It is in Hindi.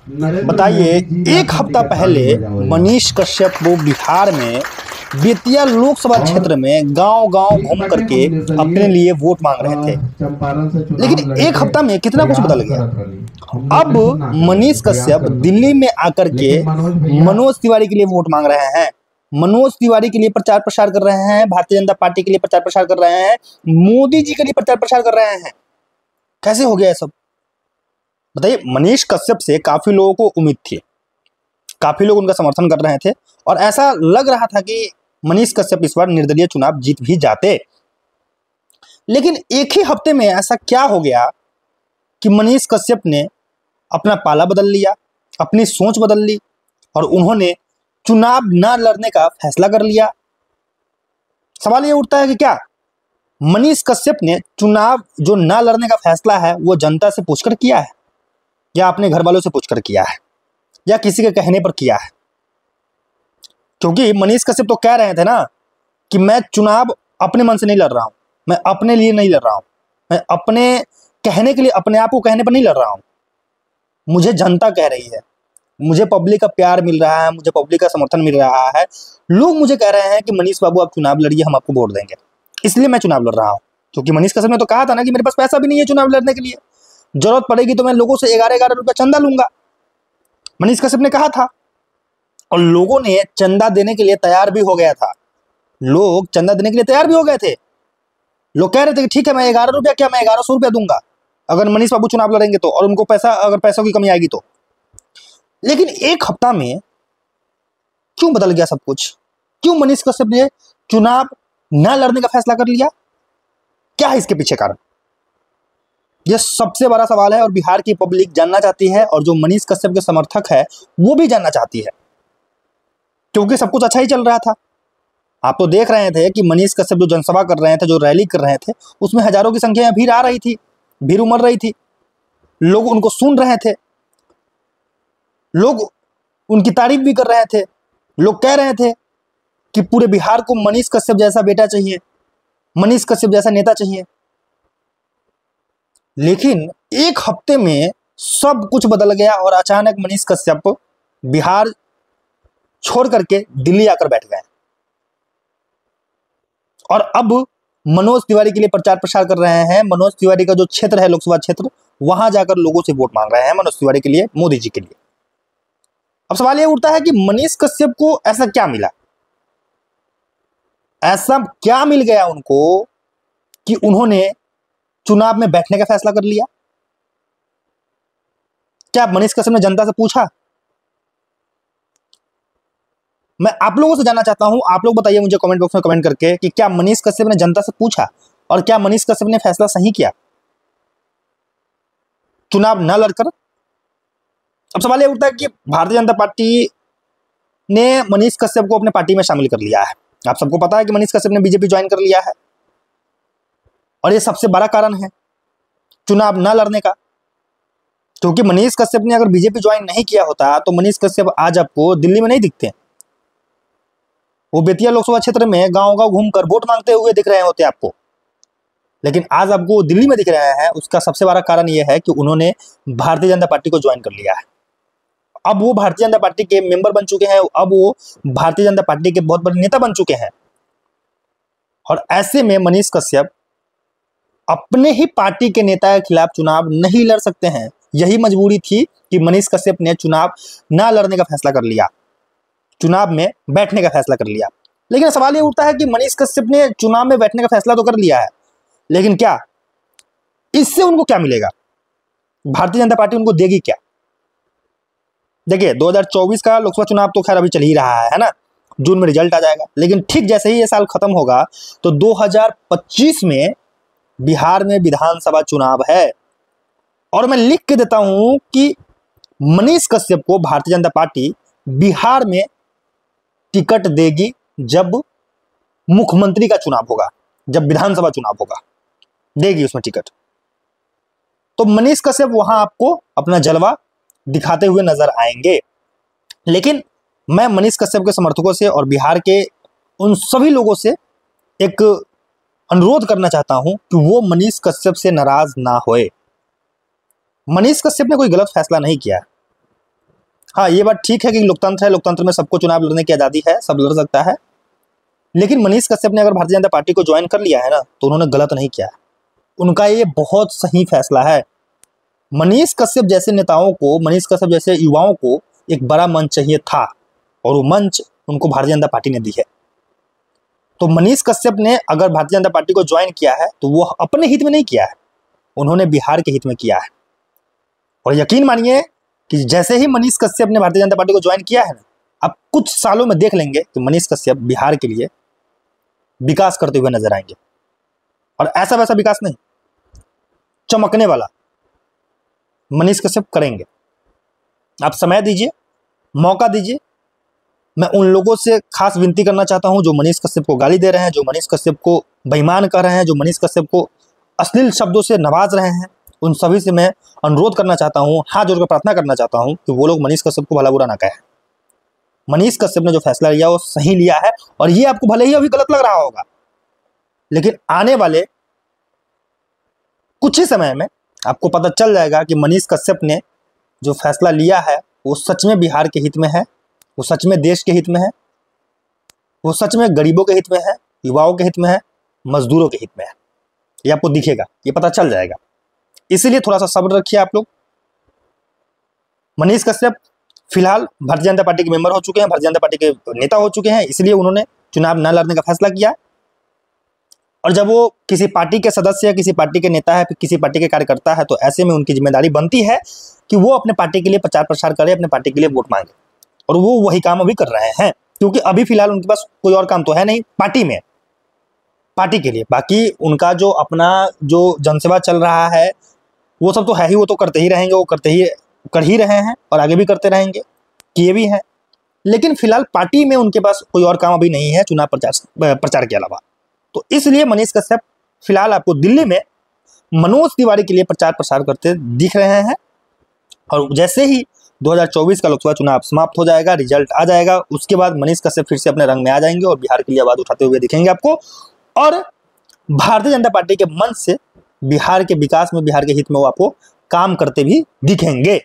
बताइए, एक हफ्ता पहले मनीष कश्यप वो बिहार में बेतिया लोकसभा क्षेत्र में गांव-गांव घूम करके अपने लिए वोट मांग रहे थे। लेकिन एक हफ्ता में कितना कुछ बदल गया। अब मनीष कश्यप दिल्ली में आकर के मनोज तिवारी के लिए वोट मांग रहे हैं, मनोज तिवारी के लिए प्रचार प्रसार कर रहे हैं, भारतीय जनता पार्टी के लिए प्रचार प्रसार कर रहे हैं, मोदी जी के लिए प्रचार प्रसार कर रहे हैं। कैसे हो गया ये सब बताइए। मनीष कश्यप से काफी लोगों को उम्मीद थी, काफी लोग उनका समर्थन कर रहे थे और ऐसा लग रहा था कि मनीष कश्यप इस बार निर्दलीय चुनाव जीत भी जाते। लेकिन एक ही हफ्ते में ऐसा क्या हो गया कि मनीष कश्यप ने अपना पाला बदल लिया, अपनी सोच बदल ली और उन्होंने चुनाव न लड़ने का फैसला कर लिया। सवाल ये उठता है कि क्या मनीष कश्यप ने चुनाव जो न लड़ने का फैसला है वो जनता से पूछकर किया है या अपने घर वालों से पूछकर किया है या किसी के कहने पर किया है? क्योंकि मनीष कश्यप तो कह रहे थे ना कि मैं चुनाव अपने मन से नहीं लड़ रहा हूं, मैं अपने लिए नहीं लड़ रहा हूं, मैं अपने कहने के लिए, अपने आप को कहने पर नहीं लड़ रहा हूं, मुझे जनता कह रही है, मुझे पब्लिक का प्यार मिल रहा है, मुझे पब्लिक का समर्थन मिल रहा है, लोग मुझे कह रहे हैं कि मनीष बाबू आप चुनाव लड़िए, हम आपको वोट देंगे, इसलिए मैं चुनाव लड़ रहा हूं। क्योंकि मनीष कश्यप ने तो कहा था ना कि मेरे पास पैसा भी नहीं है चुनाव लड़ने के लिए, जरूरत पड़ेगी तो मैं लोगों से 11-11 रुपया चंदा लूंगा, मनीष कश्यप ने कहा था। और लोगों ने चंदा देने के लिए तैयार भी हो गया था, लोग चंदा देने के लिए तैयार भी हो गए थे। लोग कह रहे थे कि ठीक है, मैं 11 रुपया क्या, मैं 1100 रुपया दूंगा अगर मनीष बाबू चुनाव लड़ेंगे तो, और उनको पैसा, अगर पैसों की कमी आएगी तो। लेकिन एक हफ्ता में क्यों बदल गया सब कुछ? क्यों मनीष कश्यप ने चुनाव न लड़ने का फैसला कर लिया? क्या है इसके पीछे कारण? यह सबसे बड़ा सवाल है और बिहार की पब्लिक जानना चाहती है और जो मनीष कश्यप के समर्थक है वो भी जानना चाहती है, क्योंकि सब कुछ अच्छा ही चल रहा था। आप तो देख रहे थे कि मनीष कश्यप जो जनसभा कर रहे थे, जो रैली कर रहे थे, उसमें हजारों की संख्या में भीड़ आ रही थी, भीड़ उमड़ रही थी, लोग उनको सुन रहे थे, लोग उनकी तारीफ भी कर रहे थे, लोग कह रहे थे कि पूरे बिहार को मनीष कश्यप जैसा बेटा चाहिए, मनीष कश्यप जैसा नेता चाहिए। लेकिन एक हफ्ते में सब कुछ बदल गया और अचानक मनीष कश्यप बिहार छोड़ करके दिल्ली आकर बैठ गए और अब मनोज तिवारी के लिए प्रचार प्रसार कर रहे हैं। मनोज तिवारी का जो क्षेत्र है, लोकसभा क्षेत्र, वहां जाकर लोगों से वोट मांग रहे हैं मनोज तिवारी के लिए, मोदी जी के लिए। अब सवाल यह उठता है कि मनीष कश्यप को ऐसा क्या मिला, ऐसा क्या मिल गया उनको कि उन्होंने चुनाव में बैठने का फैसला कर लिया? क्या मनीष कश्यप ने जनता से पूछा? मैं आप लोगों से जानना चाहता हूं, आप लोग बताइए मुझे कमेंट बॉक्स में कमेंट करके कि क्या मनीष कश्यप ने जनता से पूछा और क्या मनीष कश्यप ने फैसला सही किया चुनाव न लड़कर? अब सवाल यह उठता है कि भारतीय जनता पार्टी ने मनीष कश्यप को अपने पार्टी में शामिल कर लिया है। आप सबको पता है कि मनीष कश्यप ने बीजेपी ज्वाइन कर लिया है और यह सबसे बड़ा कारण है चुनाव न लड़ने का। क्योंकि मनीष कश्यप ने अगर बीजेपी ज्वाइन नहीं किया होता तो मनीष कश्यप आज आपको दिल्ली में नहीं दिखते, वो बेतिया लोकसभा क्षेत्र में गांव-गांव घूमकर वोट मांगते हुए दिख रहे होते आपको। लेकिन आज आपको दिल्ली में दिख रहे हैं, उसका सबसे बड़ा कारण यह है कि उन्होंने भारतीय जनता पार्टी को ज्वाइन कर लिया है। अब वो भारतीय जनता पार्टी के मेंबर बन चुके हैं, अब वो भारतीय जनता पार्टी के बहुत बड़े नेता बन चुके हैं। और ऐसे में मनीष कश्यप अपने ही पार्टी के नेता के खिलाफ चुनाव नहीं लड़ सकते हैं। यही मजबूरी थी कि मनीष कश्यप ने चुनाव ना लड़ने का फैसला कर लिया, चुनाव में बैठने का फैसला कर लिया। लेकिन सवाल ये उठता है कि मनीष कश्यप ने चुनाव में बैठने का फैसला तो कर लिया है, लेकिन क्या इससे उनको क्या मिलेगा? भारतीय जनता पार्टी उनको देगी क्या? देखिए, 2024 का लोकसभा चुनाव तो खैर अभी चल ही रहा है ना, जून में रिजल्ट आ जाएगा। लेकिन ठीक जैसे ही ये साल खत्म होगा तो 2025 में बिहार में विधानसभा चुनाव है और मैं लिख के देता हूं कि मनीष कश्यप को भारतीय जनता पार्टी बिहार में टिकट देगी जब मुख्यमंत्री का चुनाव होगा, जब विधानसभा चुनाव होगा, देगी उसमें टिकट। तो मनीष कश्यप वहां आपको अपना जलवा दिखाते हुए नजर आएंगे। लेकिन मैं मनीष कश्यप के समर्थकों से और बिहार के उन सभी लोगों से एक अनुरोध करना चाहता हूं कि वो मनीष कश्यप से नाराज ना होए। मनीष कश्यप ने कोई गलत फैसला नहीं किया, हाँ, ये बात ठीक है कि लोकतंत्र है, लोकतंत्र में सबको चुनाव लड़ने की आज़ादी है, सब लड़ सकता है। लेकिन मनीष कश्यप ने अगर भारतीय जनता पार्टी को ज्वाइन कर लिया है ना, तो उन्होंने गलत नहीं किया है, उनका ये बहुत सही फैसला है। मनीष कश्यप जैसे नेताओं को, मनीष कश्यप जैसे युवाओं को एक बड़ा मंच चाहिए था, और वो मंच उनको भारतीय जनता पार्टी ने दी है। तो मनीष कश्यप ने अगर भारतीय जनता पार्टी को ज्वाइन किया है तो वो अपने हित में नहीं किया है, उन्होंने बिहार के हित में किया है। और यकीन मानिए कि जैसे ही मनीष कश्यप ने भारतीय जनता पार्टी को ज्वाइन किया है ना, अब कुछ सालों में देख लेंगे कि मनीष कश्यप बिहार के लिए विकास करते हुए नजर आएंगे। और ऐसा वैसा विकास नहीं, चमकने वाला मनीष कश्यप करेंगे। आप समय दीजिए, मौका दीजिए। मैं उन लोगों से खास विनती करना चाहता हूं जो मनीष कश्यप को गाली दे रहे हैं, जो मनीष कश्यप को बेईमान कर रहे हैं, जो मनीष कश्यप को अश्लील शब्दों से नवाज रहे हैं, उन सभी से मैं अनुरोध करना चाहता हूं, हाथ जोड़कर प्रार्थना करना चाहता हूं कि वो लोग मनीष कश्यप को भला बुरा ना कहें। मनीष कश्यप ने जो फैसला लिया वो सही लिया है, और ये आपको भले ही अभी गलत लग रहा होगा, लेकिन आने वाले कुछ ही समय में आपको पता चल जाएगा कि मनीष कश्यप ने जो फैसला लिया है वो सच में बिहार के हित में है, वो सच में देश के हित में है, वो सच में गरीबों के हित में है, युवाओं के हित में है, मजदूरों के हित में है। ये आपको दिखेगा, ये पता चल जाएगा। इसीलिए थोड़ा सा सब्र रखिए आप लोग। मनीष कश्यप फिलहाल भारतीय जनता पार्टी के मेंबर हो चुके हैं, भारतीय जनता पार्टी के नेता हो चुके हैं, इसलिए उन्होंने चुनाव न लड़ने का फैसला किया। और जब वो किसी पार्टी के सदस्य है, किसी पार्टी के नेता है, किसी पार्टी के कार्यकर्ता है, तो ऐसे में उनकी जिम्मेदारी बनती है कि वो अपने पार्टी के लिए प्रचार प्रसार करे, अपने पार्टी के लिए वोट मांगे। और वो वही काम अभी कर रहे हैं, क्योंकि अभी फिलहाल उनके पास कोई और काम तो है नहीं पार्टी में, पार्टी के लिए। बाकी उनका जो अपना जो जनसेवा चल रहा है वो सब तो है ही, वो तो करते ही रहेंगे, वो कर ही रहे हैं और आगे भी करते रहेंगे, किए भी हैं। लेकिन फिलहाल पार्टी में उनके पास कोई और काम अभी नहीं है चुनाव प्रचार के अलावा। तो इसलिए मनीष कश्यप फिलहाल आपको दिल्ली में मनोज तिवारी के लिए प्रचार प्रसार करते दिख रहे हैं। और जैसे ही 2024 का लोकसभा चुनाव समाप्त हो जाएगा, रिजल्ट आ जाएगा, उसके बाद मनीष कश्यप फिर से अपने रंग में आ जाएंगे और बिहार के लिए आवाज उठाते हुए दिखेंगे आपको। और भारतीय जनता पार्टी के मंच से बिहार के विकास में, बिहार के हित में वो आपको काम करते भी दिखेंगे।